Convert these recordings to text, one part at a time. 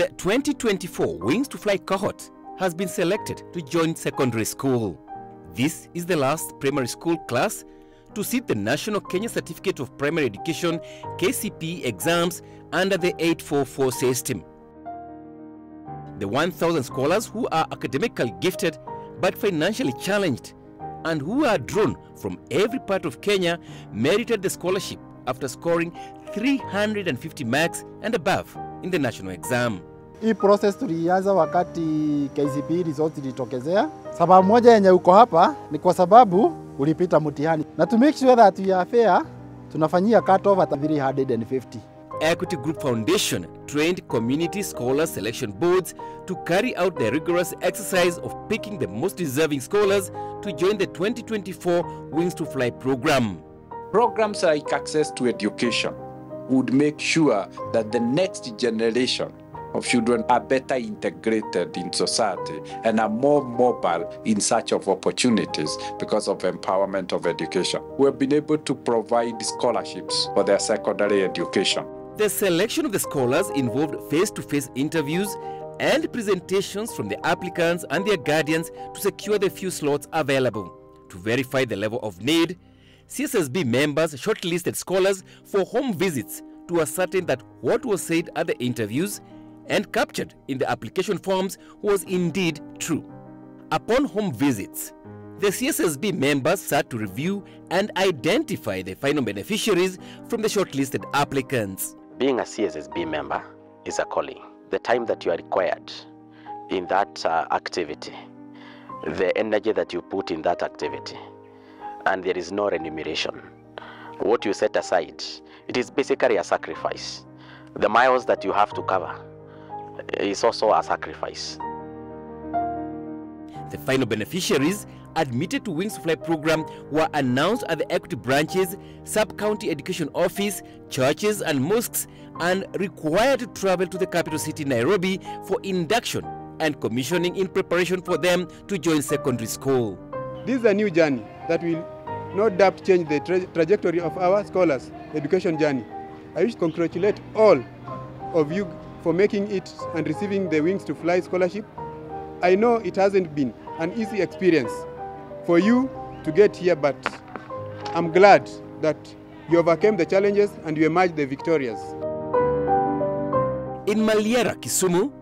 The 2024 Wings to Fly cohort has been selected to join secondary school. This is the last primary school class to sit the National Kenya Certificate of Primary Education KCPE exams under the 844 system. The 1,000 scholars who are academically gifted but financially challenged and who are drawn from every part of Kenya merited the scholarship after scoring 350 marks and above in the national exam. Hii process tulianza wakati KCPE results zilitokezea. Sababu moja yenye uko hapa ni kwa sababu ulipita mtihani. Na to make sure that we are fair, tunafanyia cut off at 350. Equity Group Foundation trained community scholar selection boards to carry out the rigorous exercise of picking the most deserving scholars to join the 2024 Wings to Fly program. Programs like access to education would make sure that the next generation of children are better integrated in society and are more mobile in search of opportunities because of empowerment of education. We have been able to provide scholarships for their secondary education. The selection of the scholars involved face-to-face interviews and presentations from the applicants and their guardians to secure the few slots available. To verify the level of need, CSSB members shortlisted scholars for home visits to ascertain that what was said at the interviews and captured in the application forms was indeed true. Upon home visits, the CSSB members sat to review and identify the final beneficiaries from the shortlisted applicants. Being a CSSB member is a calling. The time that you are required in that activity, the energy that you put in that activity, and there is no remuneration. What you set aside, it is basically a sacrifice. The miles that you have to cover is also a sacrifice. The final beneficiaries admitted to Wings to Fly program were announced at the equity branches, sub-county education office, churches and mosques, and required to travel to the capital city Nairobi for induction and commissioning in preparation for them to join secondary school. This is a new journey that will no doubt change the trajectory of our scholars' education journey. I wish to congratulate all of you for making it and receiving the Wings to Fly scholarship. I know it hasn't been an easy experience for you to get here, but I'm glad that you overcame the challenges and you emerged the victorious. In Maliera, Kisumu,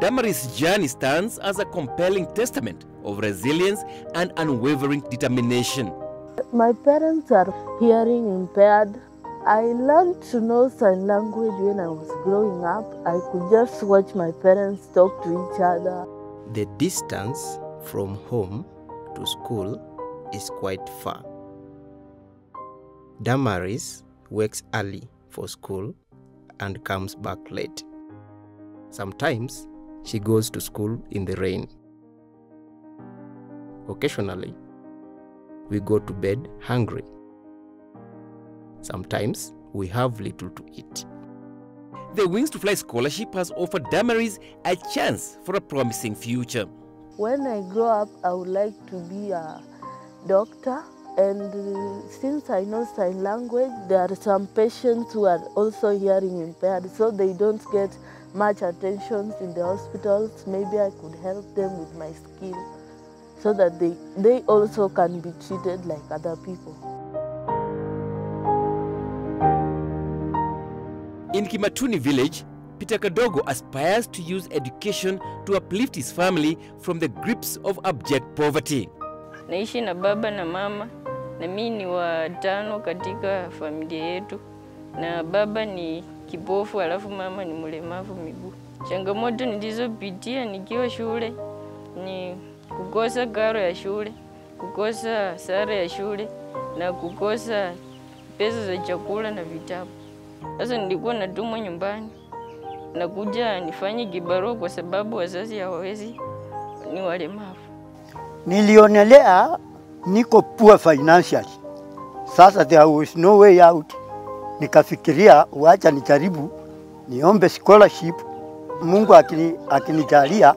Damaris' journey stands as a compelling testament of resilience and unwavering determination. My parents are hearing impaired. I learned to know sign language when I was growing up. I could just watch my parents talk to each other. The distance from home to school is quite far. Damaris wakes early for school and comes back late. Sometimes she goes to school in the rain. Occasionally, we go to bed hungry. Sometimes we have little to eat. The Wings to Fly scholarship has offered Damaris a chance for a promising future. When I grow up, I would like to be a doctor. And since I know sign language, there are some patients who are also hearing impaired, so they don't get much attention in the hospitals. Maybe I could help them with my skill so that they also can be treated like other people. In Kimatuni village, Peter Kadogo aspires to use education to uplift his family from the grips of abject poverty. Naishi na baba na mama, na mimi ni wa tano katika familia yetu, na baba ni kipofu alafu mama ni mlemavu miguu. Changamoto nilizopitia nikiwa shule ni kukosa karo ya shule, kukosa sare ya shule na kukosa pesa za chakula na vitabu. Sasa nilikuwa natumwa nyumbani na kuja nifanye kibarua kwa sababu wazazi hawawezi, ni walemavu. Nilionelea niko poor financially. Sasa there was no way out. Nikafikiria wacha nijaribu niombe scholarship. Mungu akinijalia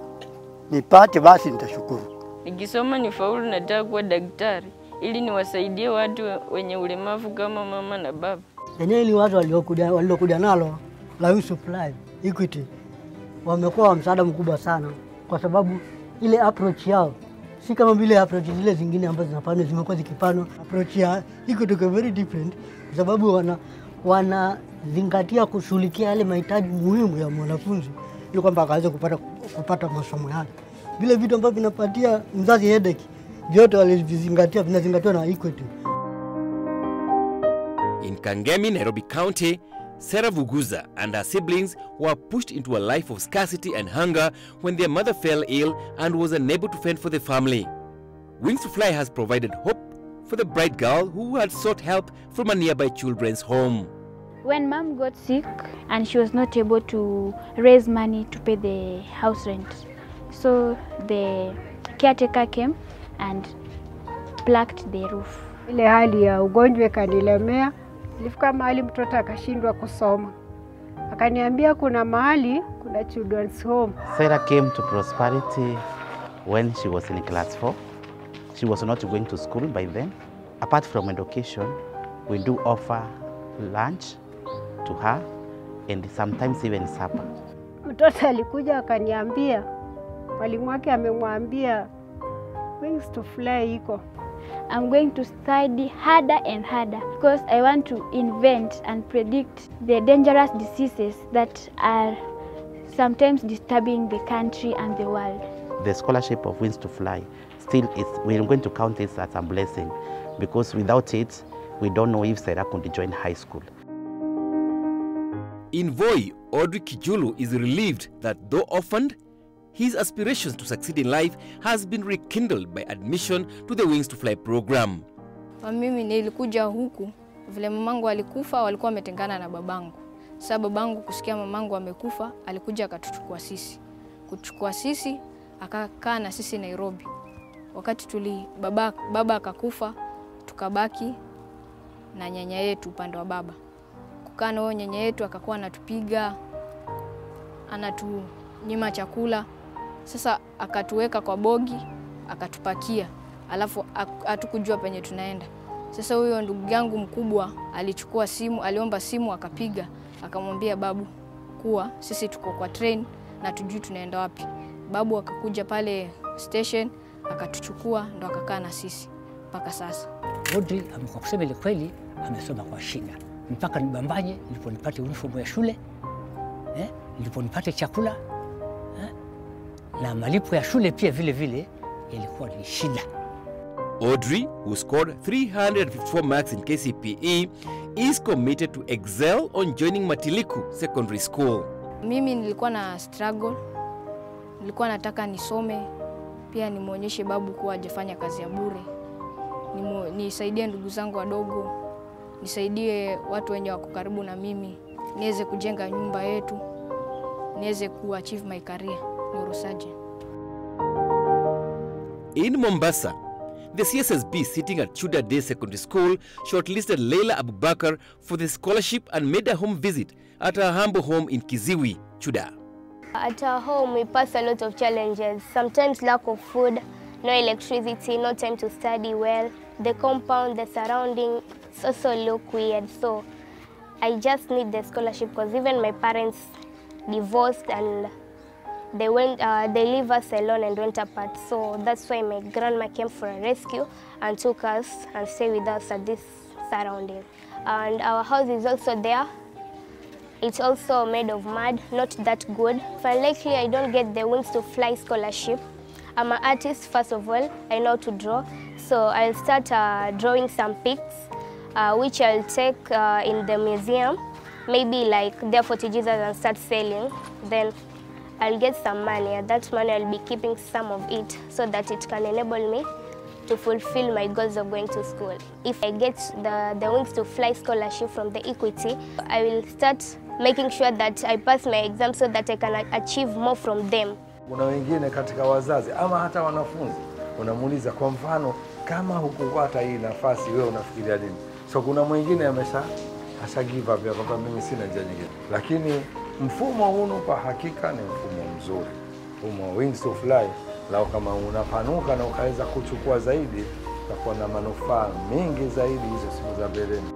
nipate basi nitashukuru. Nikisoma nifaulu nataka kuwa daktari ili niwasaidie watu wenye ulemavu kama mama na baba. Yenyewe ili watu waliokuja nalo la Supply Equity wamekuwa wa msaada mkubwa sana, kwa sababu ile approach yao si kama vile approach zile zingine ambazo zinafanywa zimekuwa zikifanywa. Approach ya iko tuko very different, kwa sababu wanazingatia kushughulikia yale mahitaji muhimu ya mwanafunzi ili kwamba akaweze kupata masomo yake. Vile vitu ambavyo vinapatia mzazi headache vyote walivizingatia, vinazingatiwa na Equity. In Kangemi, Nairobi County, Sarah Vuguza and her siblings were pushed into a life of scarcity and hunger when their mother fell ill and was unable to fend for the family. Wings to Fly has provided hope for the bright girl who had sought help from a nearby children's home. When mom got sick and she was not able to raise money to pay the house rent, so the caretaker came and plucked the roof. Ile hali ya ugonjwa kanilemea, nilifika mahali mtoto akashindwa kusoma. Akaniambia kuna mahali kuna children's home. Sarah came to Prosperity when she was in class 4. She was not going to school by then. Apart from education, we do offer lunch to her and sometimes even supper. Mtoto alikuja akaniambia, mwalimu wake amemwambia Wings to Fly iko. I'm going to study harder and harder because I want to invent and predict the dangerous diseases that are sometimes disturbing the country and the world. The scholarship of Wings to Fly still is, we're going to count this as a blessing because without it, we don't know if Sarah could join high school. In Voi, Audrey Kijulu is relieved that though orphaned, his aspirations to succeed in life has been rekindled by admission to the Wings to Fly program. Mimi nilikuja huku vile mamangu alikufa, walikuwa wametengana na babangu. Sasa babangu kusikia mamangu amekufa, alikuja akatuchukua sisi. Kuchukua sisi akakaa na sisi Nairobi. Wakati baba akakufa, tukabaki na nyanya yetu upande wa baba. Kukaa na nyanya yetu akakuwa anatupiga, anatunyima chakula. Sasa akatuweka kwa bogi, akatupakia. Alafu hatukujua penye tunaenda. Sasa huyo ndugu yangu mkubwa alichukua simu, aliomba simu akapiga, akamwambia babu kuwa sisi tuko kwa train na tujui tunaenda wapi. Babu akakuja pale station, akatuchukua ndo akakaa na sisi mpaka sasa. Audrey kwa kusema ile kweli amesoma kwa shida. Mpaka nibambanye niliponipata uniform ya shule. Niliponipata chakula. Na malipo ya shule pia vile vile ilikuwa ni shida. Audrey, who scored 354 marks in KCPE, is committed to excel on joining Matiliku Secondary School. Mimi nilikuwa na struggle. Nilikuwa nataka nisome, pia nimuonyeshe babu kuwa hajafanya kazi ya bure. Nisaidie ndugu zangu wadogo, nisaidie watu wenye wako karibu na mimi, niweze kujenga nyumba yetu, niweze kuachieve my career neurosurgeon. In Mombasa, the CSSB sitting at Chuda Day Secondary School shortlisted Leila Abubakar for the scholarship and made a home visit at her humble home in Kiziwi, Chuda. At our home, we pass a lot of challenges. Sometimes lack of food, no electricity, no time to study well. The compound, the surrounding also look weird. So I just need the scholarship because even my parents divorced and they leave us alone and went apart. So that's why my grandma came for a rescue and took us and stayed with us at this surrounding. And our house is also there. It's also made of mud, not that good. If unlikely I don't get the Wings to Fly scholarship, I'm an artist first of all, I know to draw. So I'll start drawing some pics, which I'll take in the museum, maybe like there for Jesus and start selling. Then I'll get some money. At that money I'll be keeping some of it so that it can enable me to fulfill my goals of going to school. If I get the Wings to Fly scholarship from the Equity, I will start making sure that I pass my exam so that I can achieve more from them. Kuna wengine katika wazazi ama hata wanafunzi unamuuliza kwa mfano kama hukupata hii nafasi wewe unafikiria nini? So kuna mwingine asha give up ya kwamba mimi sina njia nyingine. Lakini mfumo huu kwa hakika ni mfumo mzuri. Mfumo Wings to Fly lao kama unapanuka na ukaweza kuchukua zaidi utakuwa na manufaa mengi zaidi hizo siku za mbeleni.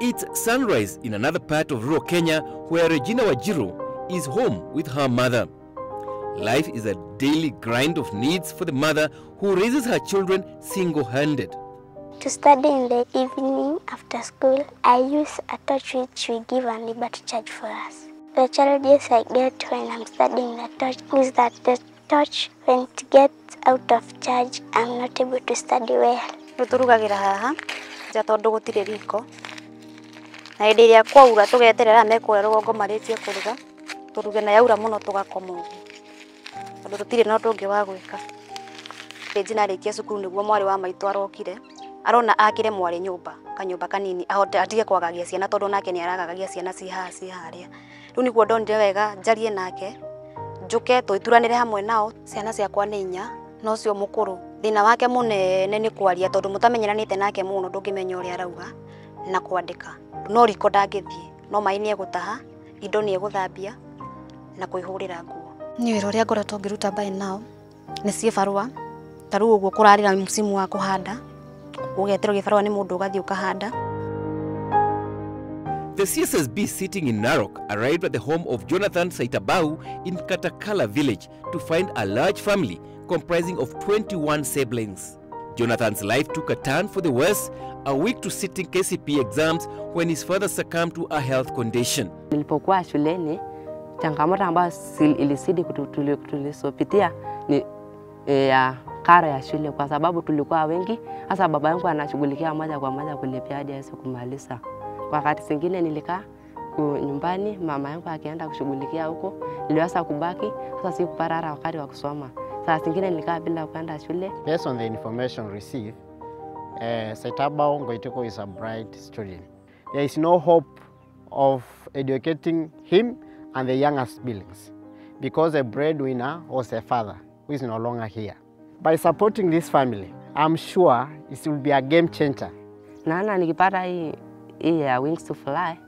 It's sunrise in another part of rural Kenya where Regina Wajiro is home with her mother. Life is a daily grind of needs for the mother who raises her children single-handed. To study in the evening after school, I use a torch which we give a liberty charge for us. The challenges I get when I'm studying the torch is that the torch, when it gets out of charge, I'm not able to study well. Turugagira haha ja tondu gutire riko na hindi iria kwaura tugeterera mekure rugongo maritie kuruga turuge na yaura muno tugakoma ugu tondu tutire no tungi wa gwika Regina arikia cukuru niguo mwari wa maitu arokire arona akire mwari nyumba kanyumba kanini ahote atige kwagagia ciana tondu nake ni aragagia ciana ci haria riu niguo ndonire wega njarie nake njuke tuituranire hamwe nao ciana ciakwa ni inya no cio mukuru thina wake munene ni kwaria tondu mutamenyeranite nake muno ndungimenya uria arauga na kwandika no riko ndangithie no mai ni egutaha indo ni eguthambia na kuihurira nguo ni wira uria ngoretwo ngiruta by now ni cie barua taru uguo kurarira msimu wa kuhanda ugetero gibarua ni mundu ugathi ukahanda. The CSSB sitting in Narok arrived at the home of Jonathan Saitabau in Katakala village to find a large family comprising of 21 siblings. Jonathan's life took a turn for the worse a week to sitting KCPE exams when his father succumbed to a health condition. Nilipokuwa shuleni, changamoto ambayo ilizidi tulisopitia ni ya karo ya shule kwa sababu tulikuwa wengi, hasa baba yangu anashughulikia moja kwa moja kulipia hadi aweze kumaliza. Kwa wakati zingine nilikaa nyumbani, mama yangu akienda kushughulikia huko, niliweza kubaki, sasa sikuparara wakati wa kusoma. Saa zingine nilikaa bila kwenda shule. Based on the information received, Saitabau Ngoiteko is a bright student. There is no hope of educating him and the younger siblings because the breadwinner was a father who is no longer here. By supporting this family, I'm sure it will be a game changer. Naona nikipata hii ya Wings to Fly,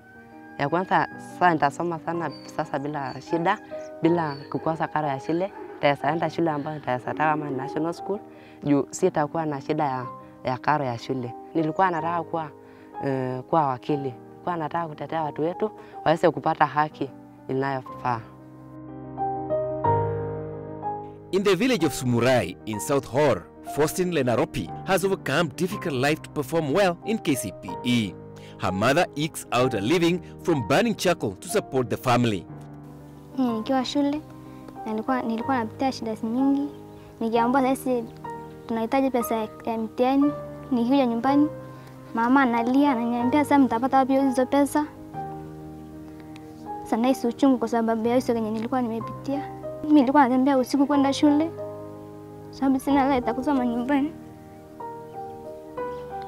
ya kwanza sasa nitasoma sana sasa bila shida, bila kukosa karo ya shule. Nitaenda shule ambayo nitataka kama national school, juu sitakuwa na shida ya karo ya shule. Nilikuwa nataka kuwa wakili, nilikuwa nataka kutetea watu wetu waweze kupata haki inayofaa. In the village of Sumurai in South Hor, Faustin Lenaropi has overcome difficult life to perform well in KCPE. Her mother ekes out a living from burning charcoal to support the family. Nikiwa shule nilikuwa napitia shida nyingi. Nikiambiwa sasa tunahitaji pesa ya mtihani, nikija nyumbani mama analia ananiambia sasa mtapata wapi hizo pesa? Sasa nahisi uchungu kwa sababu ya hizo kenye nilikuwa nimepitia. Mimi nilikuwa natembea usiku kwenda shule sababu sina hela ya kusoma nyumbani.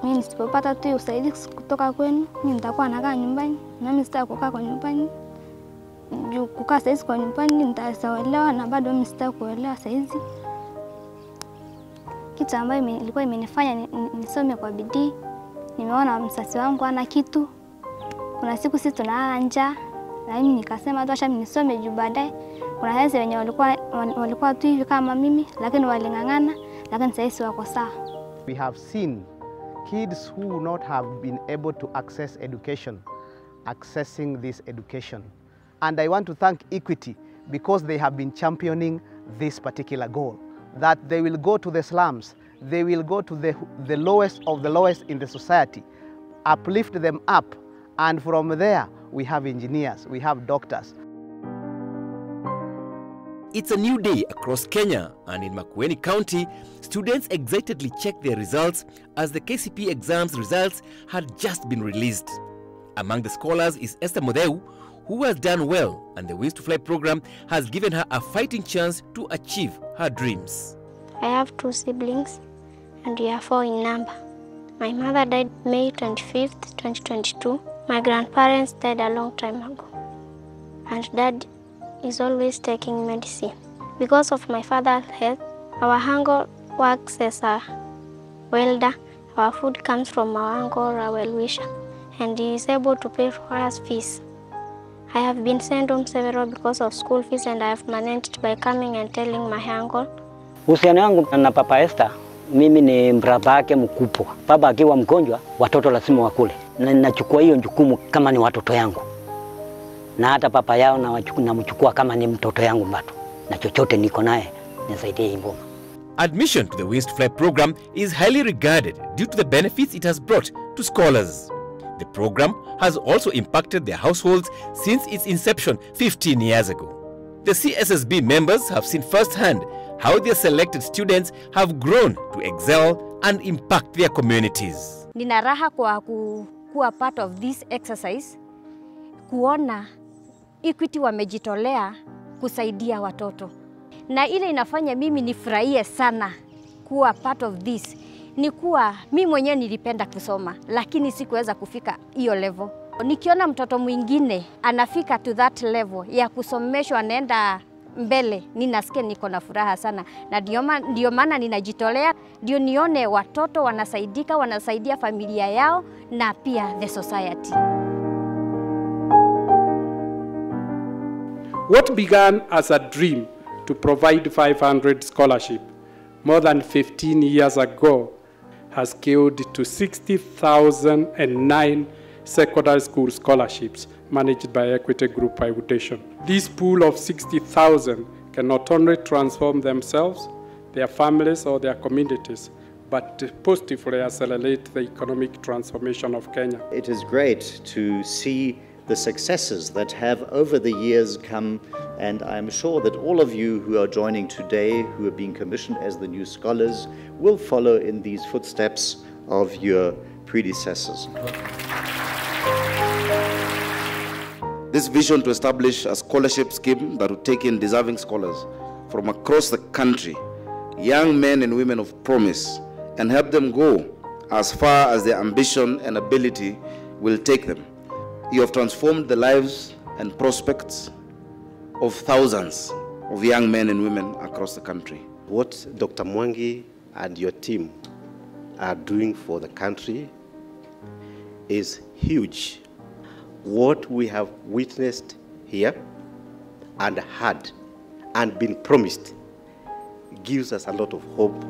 Mimi nisipopata tu usaidizi kutoka kwenu, mimi nitakuwa nakaa nyumbani na mimi sitaki kukaa kwa nyumbani. Juu kukaa saizi kwa nyumbani nitasaelewa na bado mimi sitaki kuelewa saizi. Kitu ambayo ilikuwa imenifanya nisome kwa bidii. Nimeona msasi wangu ana kitu. Kuna siku sisi tunalala njaa na mimi nikasema tu acha nisome juu baadaye kuna wale wenye walikuwa tu hivi kama mimi lakini walingangana lakini sasa wako sawa. We have seen kids who would not have been able to access education accessing this education. And I want to thank Equity because they have been championing this particular goal, that they will go to the slums, they will go to the lowest of the lowest in the society, uplift them up, and from there we have engineers, we have doctors. It's a new day across Kenya, and in Makueni County, students excitedly checked their results as the KCPE exams results had just been released. Among the scholars is Esther Modeu, who has done well, and the Wings to Fly program has given her a fighting chance to achieve her dreams. I have 2 siblings, and we are 4 in number. My mother died May 25th, 2022. My grandparents died a long time ago, and Dad is always taking medicine. Because of my father's health, our uncle works as a welder. Our food comes from our uncle, a well-wisher, and he is able to pay for us fees. I have been sent home several because of school fees, and I have managed by coming and telling my uncle. Uhusiano wangu na Papa Esther, mimi ni brother yake mkubwa. Baba akiwa mgonjwa, watoto lazima wakule. na ninachukua hiyo jukumu kama ni watoto yangu, na hata papa yao namchukua kama ni mtoto yangu bado, na chochote niko naye nisaidie hii mboma. Admission to the Wings to Fly program is highly regarded due to the benefits it has brought to scholars. The program has also impacted their households since its inception 15 years ago. The CSSB members have seen firsthand how their selected students have grown to excel and impact their communities. Nina raha kwa kuwa part of this exercise, kuona Equity wamejitolea kusaidia watoto. Na ile inafanya mimi nifurahie sana kuwa part of this. Ni kuwa mimi mwenyewe nilipenda kusoma, lakini sikuweza kufika hiyo level. Nikiona mtoto mwingine anafika to that level ya kusomeshwa, anaenda mbele, ninasikia niko na furaha sana. Na ndio maana ninajitolea, ndio nione watoto wanasaidika, wanasaidia familia yao na pia the society. What began as a dream to provide 500 scholarship more than 15 years ago has scaled to 60,009 secondary school scholarships managed by Equity Group Foundation. This pool of 60,000 can not only transform themselves, their families or their communities, but positively accelerate the economic transformation of Kenya. It is great to see the successes that have over the years come, and I'm sure that all of you who are joining today, who are being commissioned as the new scholars, will follow in these footsteps of your predecessors. This vision to establish a scholarship scheme that would take in deserving scholars from across the country, young men and women of promise, and help them go as far as their ambition and ability will take them. You have transformed the lives and prospects of thousands of young men and women across the country. What Dr. Mwangi and your team are doing for the country is huge. What we have witnessed here and heard and been promised gives us a lot of hope